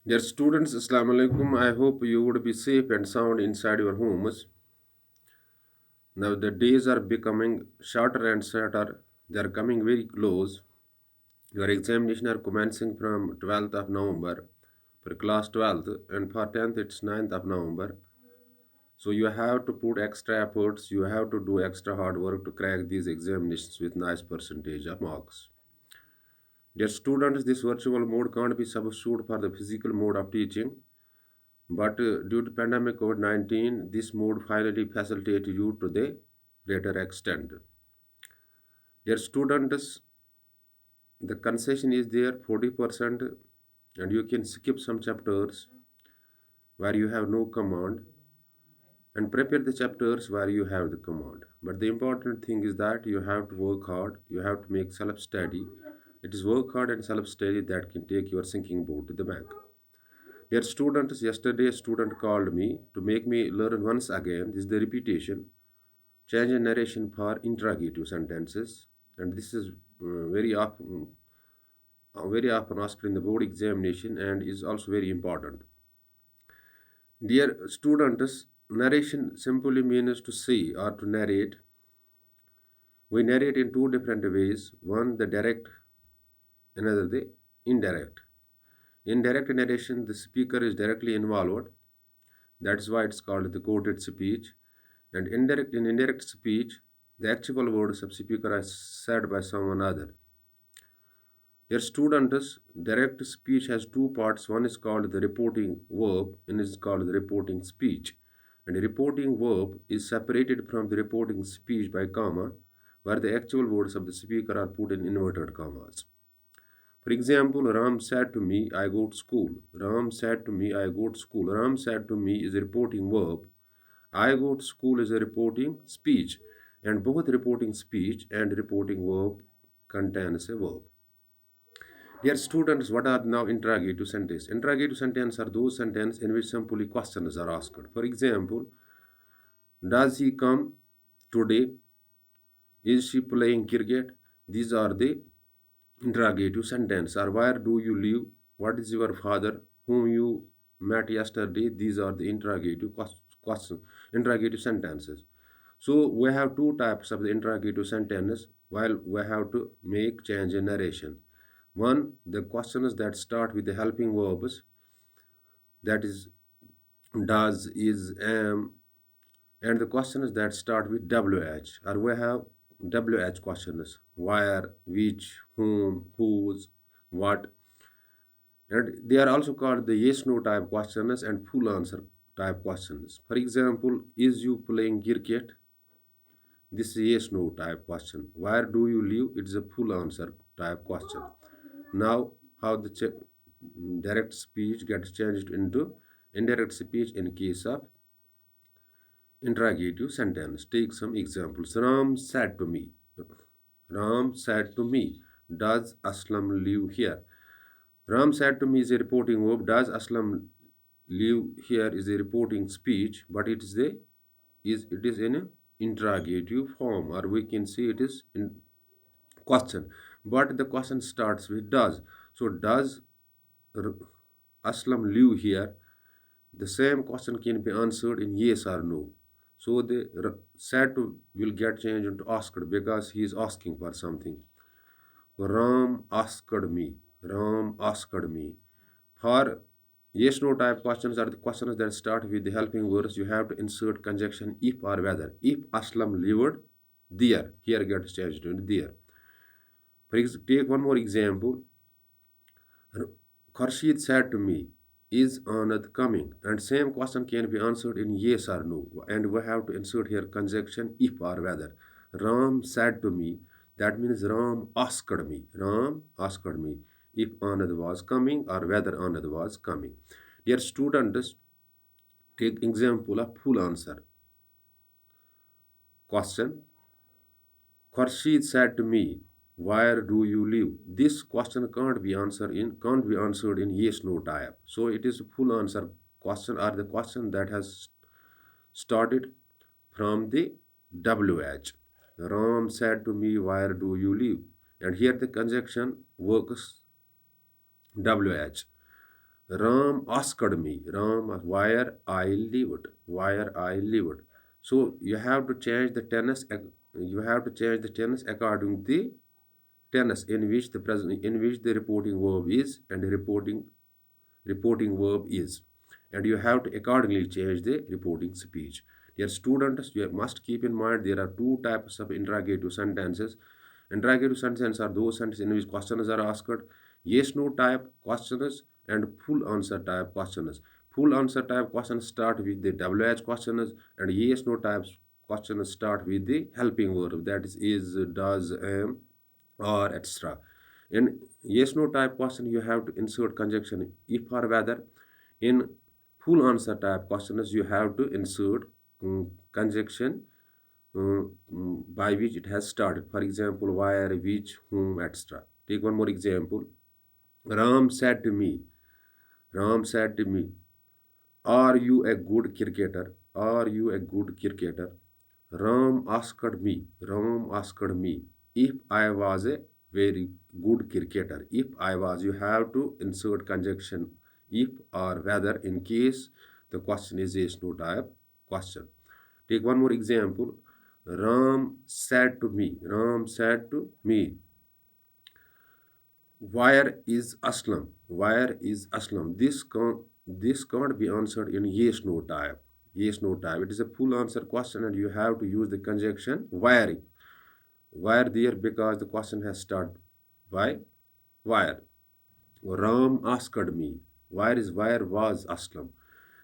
Dear students, Assalamu alaikum. I hope you would be safe and sound inside your homes. Now the days are becoming shorter and shorter. They are coming very close. Your examination are commencing from 12th of November for class 12th, and for 10th it's 9th of November. So you have to put extra efforts, you have to do extra hard work to crack these examinations with nice percentage of marks. Dear students, this virtual mode can't be substituted for the physical mode of teaching. But due to pandemic COVID-19, this mode finally facilitates you to the greater extent. Dear students, the concession is there 40%, and you can skip some chapters where you have no command and prepare the chapters where you have the command. But the important thing is that you have to work hard, you have to make self study. It is work hard and self study that can take your sinking boat to the bank. Dear students, yesterday a student called me to make me learn once again. This is the repetition. Change in narration for interrogative sentences, and this is very often asked in the board examination and is also very important. Dear students, narration simply means to say or to narrate. We narrate in two different ways. One the direct, another the indirect. In direct narration, the speaker is directly involved. That's why it's called the quoted speech. And indirect speech, the actual words of speaker are said by someone other. Dear students, direct speech has two parts. One is called the reporting verb and is called the reporting speech. And the reporting verb is separated from the reporting speech by comma, where the actual words of the speaker are put in inverted commas. For example, Ram said to me, I go to school. Ram said to me, I go to school. Ram said to me is a reporting verb. I go to school is a reporting speech. And both reporting speech and reporting verb contains a verb. Dear students, what are now interrogative sentences? Interrogative sentences are those sentences in which simply questions are asked. For example, does he come today? Is she playing cricket? These are the interrogative sentence. Or where do you live? What is your father? Whom you met yesterday? These are the interrogative sentences. So we have two types of the interrogative sentences while we have to make change in narration. One, the questions that start with the helping verbs, that is does, is, am, and the questions that start with WH, or we have WH questions, where, which, whom, whose, what, and they are also called the yes no type questions and full answer type questions. For example, is you playing cricket? This is yes no type question. Where do you live? It's a full answer type question. Now, how the direct speech gets changed into indirect speech in case of interrogative sentence. Take some examples. Ram said to me. Ram said to me, does Aslam live here? Ram said to me is a reporting verb. Does Aslam live here is a reporting speech, but it is in a interrogative form, or we can say it is in question. But the question starts with does. So does Aslam live here? The same question can be answered in yes or no. So the said to will get changed into asked because he is asking for something. Ram asked me. Ram asked me. For yes no type questions are the questions that start with the helping words. You have to insert conjunction if or whether. If Aslam lived there, here gets changed into there. Take one more example. Kharshid said to me, is Anand coming? And same question can be answered in yes or no. And we have to insert here conjunction if or whether. Ram said to me, that means Ram asked me. Ram asked me if Anand was coming or whether Anand was coming. Dear students, take example of full answer. Question. Kharshid said to me, where do you live? This question can't be answered in yes no type. So it is a full answer question or the question that has started from the WH. Ram said to me, where do you live? And here the conjunction works WH. Ram asked me, Ram, where I lived, where I lived. So you have to change the tense. You have to change the tense according to the tense in which the present, in which the reporting verb is, and the reporting verb is, and you have to accordingly change the reporting speech. Dear students, you must keep in mind there are two types of interrogative sentences. Interrogative sentences are those sentences in which questions are asked, yes no type questions and full answer type questions. Full answer type questions start with the WH questions, and yes no type questions start with the helping verb, that is, does, am, or etc. In yes no type question, you have to insert conjunction if or whether. In full answer type questions, you have to insert conjunction by which it has started. For example, where, which, whom, etc. Take one more example. Ram said to me, Ram said to me, are you a good cricketer? Are you a good cricketer? Ram asked me if I was a very good cricketer. If I was, you have to insert conjunction if or whether in case the question is yes no type question. Take one more example. Ram said to me, where is Aslam? Where is Aslam? This can't be answered in yes no type. Yes no type. It is a full answer question, and you have to use the conjunction where. Where there, because the question has started by where. Ram asked me. Where was Aslam?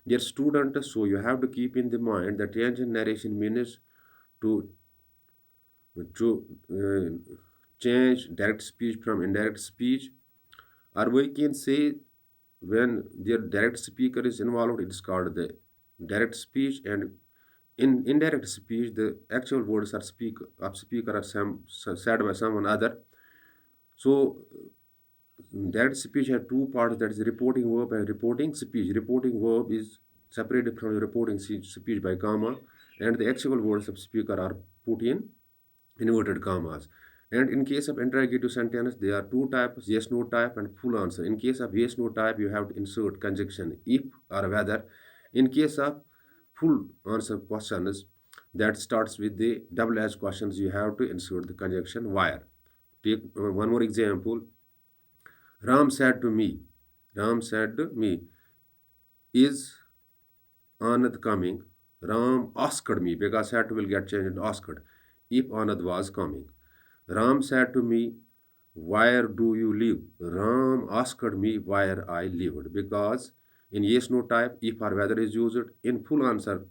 Dear student, so you have to keep in the mind that change in narration means to change direct speech from indirect speech, or we can say when their direct speaker is involved, it is called the direct speech, and in indirect speech, the actual words are speaker are said by someone other. So direct speech has two parts, that is reporting verb and reporting speech. Reporting verb is separated from the reporting speech by comma, and the actual words of speaker are put in inverted commas. And in case of interrogative sentence, there are two types, yes no type and full answer. In case of yes no type, you have to insert conjunction if or whether. In case of full answer questions that starts with the double edged questions, you have to insert the conjunction where. Take one more example. Ram said to me, Ram said to me, is Anand coming? Ram asked me, because had will get changed and asked if Anand was coming. Ram said to me, where do you live? Ram asked me where I lived, because in yes no type, if or whether is used. In full answer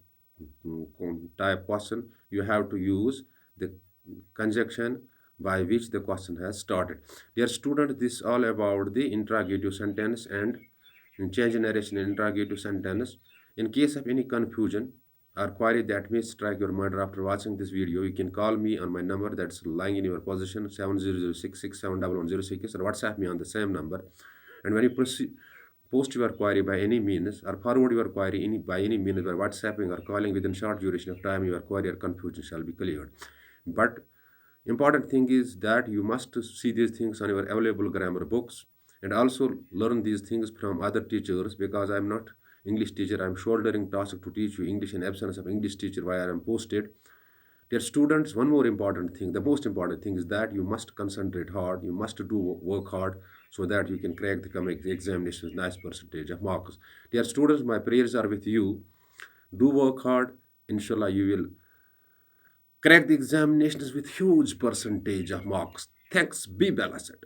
type question, you have to use the conjunction by which the question has started. Dear student, this is all about the interrogative sentence and change narration in interrogative sentence. In case of any confusion or query that may strike your mind after watching this video, you can call me on my number that's lying in your position, 7006671106, or WhatsApp me on the same number. And when you post your query by any means, or forward your query by any means by WhatsApping or calling, within short duration of time, your query or confusion shall be cleared. But important thing is that you must see these things on your available grammar books, and also learn these things from other teachers, because I'm not English teacher. I'm shouldering task to teach you English in absence of English teacher where I'm posted. Dear students, one more important thing, the most important thing is that you must concentrate hard, you must do work hard, so that you can crack the coming examination with nice percentage of marks. Dear students, my prayers are with you. Do work hard. Inshallah, you will crack the examinations with huge percentage of marks. Thanks. Be blessed.